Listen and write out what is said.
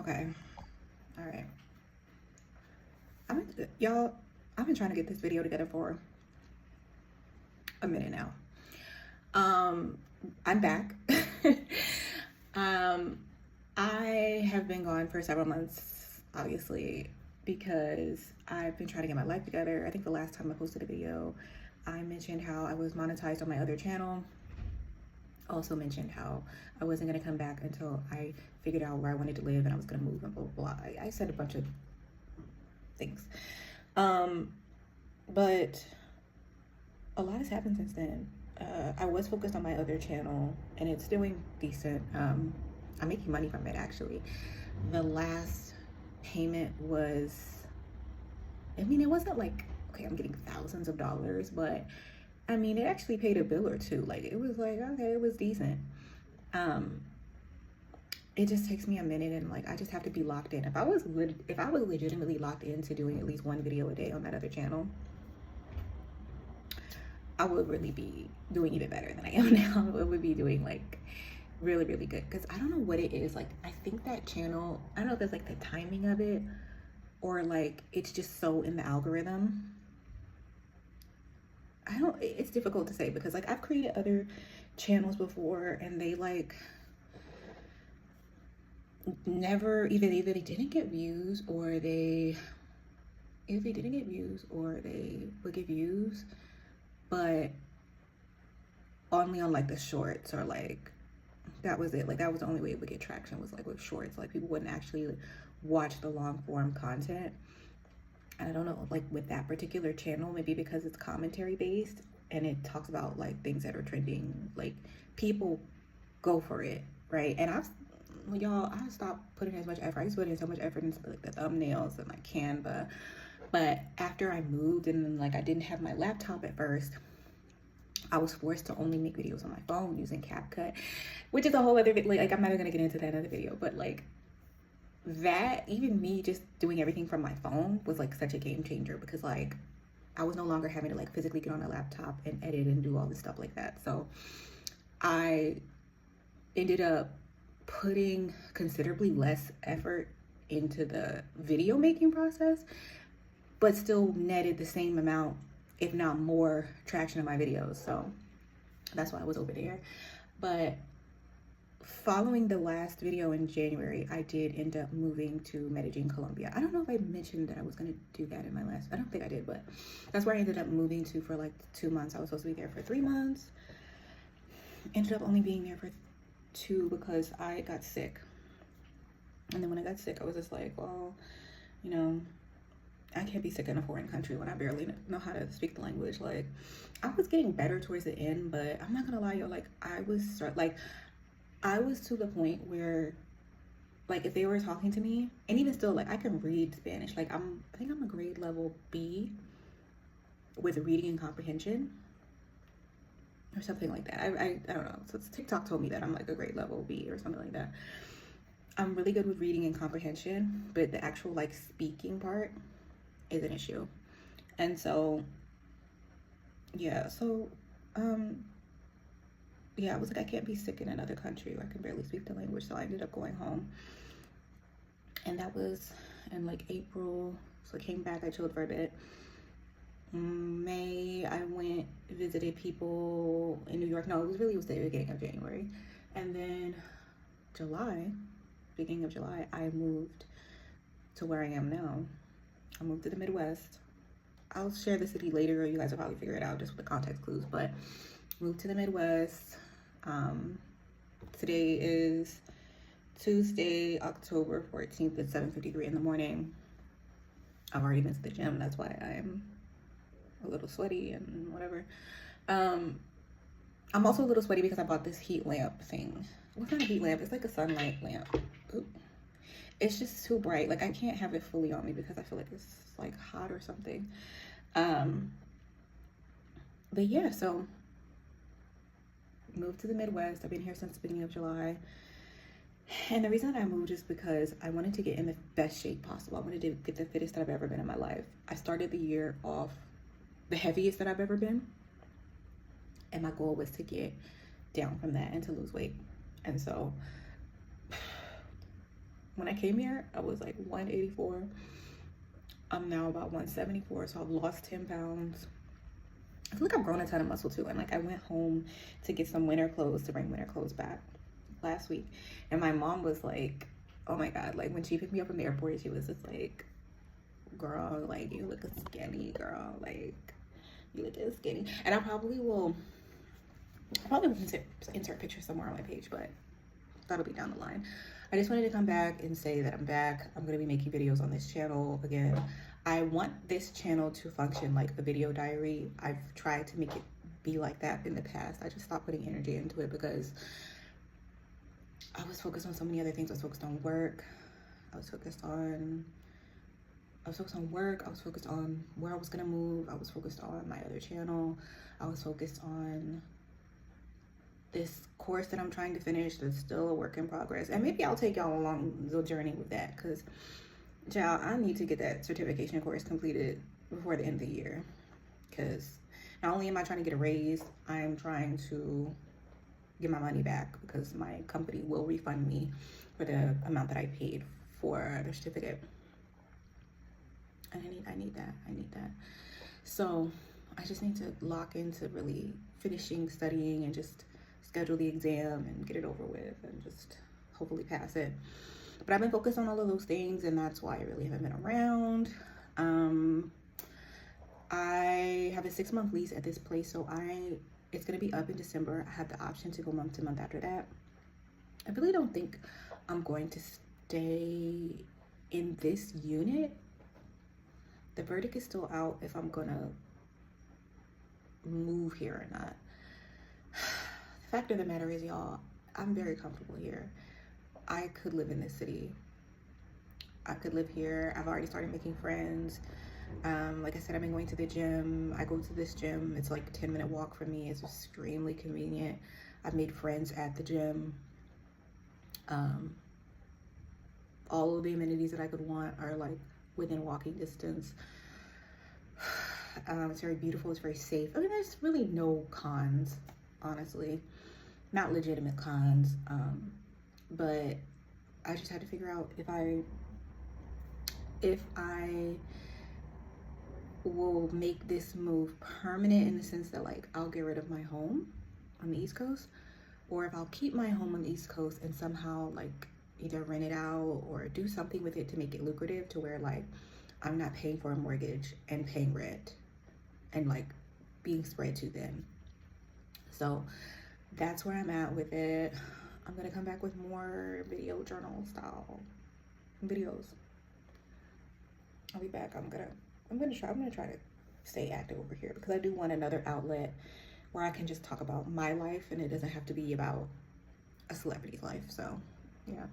Okay. All right. Y'all, I've been trying to get this video together for a minute now. I'm back. um, I have been gone for several months, obviously, because I've been trying to get my life together. I think the last time I posted a video, I mentioned how I was monetized on my other channel. Also mentioned how I wasn't going to come back until I figured out where I wanted to live and I was going to move and blah, blah, blah. I said a bunch of things. But a lot has happened since then. I was focused on my other channel and it's doing decent. I'm making money from it actually. The last payment was, I mean, it wasn't like, okay, I'm getting thousands of dollars, but I mean, it actually paid a bill or two. Like, it was like, okay, it was decent. It just takes me a minute and like, I just have to be locked in. If I was legitimately locked into doing at least one video a day on that other channel, I would really be doing even better than I am now. I would be doing like really, really good. Cause I don't know what it is. Like, I think that channel, I don't know if it's like the timing of it or like, it's just so in the algorithm. It's difficult to say because like I've created other channels before and they like never either they didn't get views or they didn't get views or they would get views, but only on like the shorts or like that was it. Like that was the only way it would get traction was like with shorts. Like people wouldn't actually watch the long form content. And I don't know, like with that particular channel, maybe because it's commentary based and it talks about like things that are trending, like people go for it, right? And I stopped putting as much effort. I used to put in so much effort into like the thumbnails and like Canva. But after I moved and then like I didn't have my laptop at first, I was forced to only make videos on my phone using CapCut, which is a whole other like I'm not even gonna get into that in another video, but like that, even me just doing everything from my phone was like such a game changer because like I was no longer having to like physically get on a laptop and edit and do all this stuff like that. So I ended up putting considerably less effort into the video making process, but still netted the same amount, if not more, traction in my videos. So that's why I was over there. But following the last video in January, I did end up moving to Medellin, Colombia. I don't know if I mentioned that I was going to do that in my last, I don't think I did, but that's where I ended up moving to for like 2 months. I was supposed to be there for 3 months. Ended up only being there for 2 because I got sick. And then when I got sick, I was just like, well, you know, I can't be sick in a foreign country when I barely know how to speak the language. Like, I was getting better towards the end, but I'm not gonna lie, yo, like I was to the point where like if they were talking to me, and even still like I can read Spanish. Like I think I'm a grade level B with reading and comprehension or something like that. I don't know. So TikTok told me that I'm like a grade level B or something like that. I'm really good with reading and comprehension, but the actual like speaking part is an issue. And so yeah, I was like, I can't be sick in another country where I can barely speak the language. So I ended up going home. And that was in like April. So I came back, I chilled for a bit. May, I went, visited people in New York. No, it was the beginning of January. And then beginning of July, I moved to where I am now. I moved to the Midwest. I'll share the city later. You guys will probably figure it out just with the context clues, but moved to the Midwest. Today is Tuesday, October 14th at 7:53 in the morning. I've already been to the gym. That's why I'm a little sweaty and whatever. I'm also a little sweaty because I bought this heat lamp thing. What's not a heat lamp? It's like a sunlight lamp. Ooh. It's just too bright. Like I can't have it fully on me because I feel like it's like hot or something. But yeah, so moved to the Midwest. I've been here since the beginning of July. And the reason that I moved is because I wanted to get in the best shape possible. I wanted to get the fittest that I've ever been in my life. I started the year off the heaviest that I've ever been. And my goal was to get down from that and to lose weight. And so When I came here, I was like 184. I'm now about 174, so I've lost 10 pounds. I feel like I've grown a ton of muscle too. And like I went home to get some winter clothes to bring winter clothes back last week. And my mom was like, oh my God, like when she picked me up from the airport, she was just like, girl, like you look skinny, girl, like you look skinny. And I probably will insert pictures somewhere on my page, but that'll be down the line. I just wanted to come back and say that I'm back. I'm going to be making videos on this channel again. I want this channel to function like a video diary. I've tried to make it be like that in the past. I just stopped putting energy into it because I was focused on so many other things. I was focused on work. I was focused on work. I was focused on where I was going to move. I was focused on my other channel. I was focused on this course that I'm trying to finish that's still a work in progress. And maybe I'll take y'all along the journey with that, because child, I need to get that certification course completed before the end of the year. Because not only am I trying to get a raise, I'm trying to get my money back because my company will refund me for the amount that I paid for the certificate. And I need that. So I just need to lock into really finishing studying and just schedule the exam and get it over with and just hopefully pass it. But I've been focused on all of those things, and that's why I really haven't been around. I have a 6-month lease at this place, so it's gonna be up in December. I have the option to go month to month after that. I really don't think I'm going to stay in this unit. The verdict is still out if I'm gonna move here or not. The fact of the matter is, y'all, I'm very comfortable here. I could live in this city. I could live here. I've already started making friends. Like I said, I've been going to the gym. I go to this gym. It's like a 10-minute walk from me. It's extremely convenient. I've made friends at the gym. All of the amenities that I could want are like within walking distance. It's very beautiful. It's very safe. I mean, there's really no cons, honestly. Not legitimate cons. But I just had to figure out if I will make this move permanent, in the sense that like I'll get rid of my home on the East Coast, or if I'll keep my home on the East Coast and somehow like either rent it out or do something with it to make it lucrative, to where like I'm not paying for a mortgage and paying rent and like being spread to them. So that's where I'm at with it. I'm gonna come back with more video journal style videos. I'll be back. I'm gonna try to stay active over here, because I do want another outlet where I can just talk about my life and it doesn't have to be about a celebrity's life. So yeah.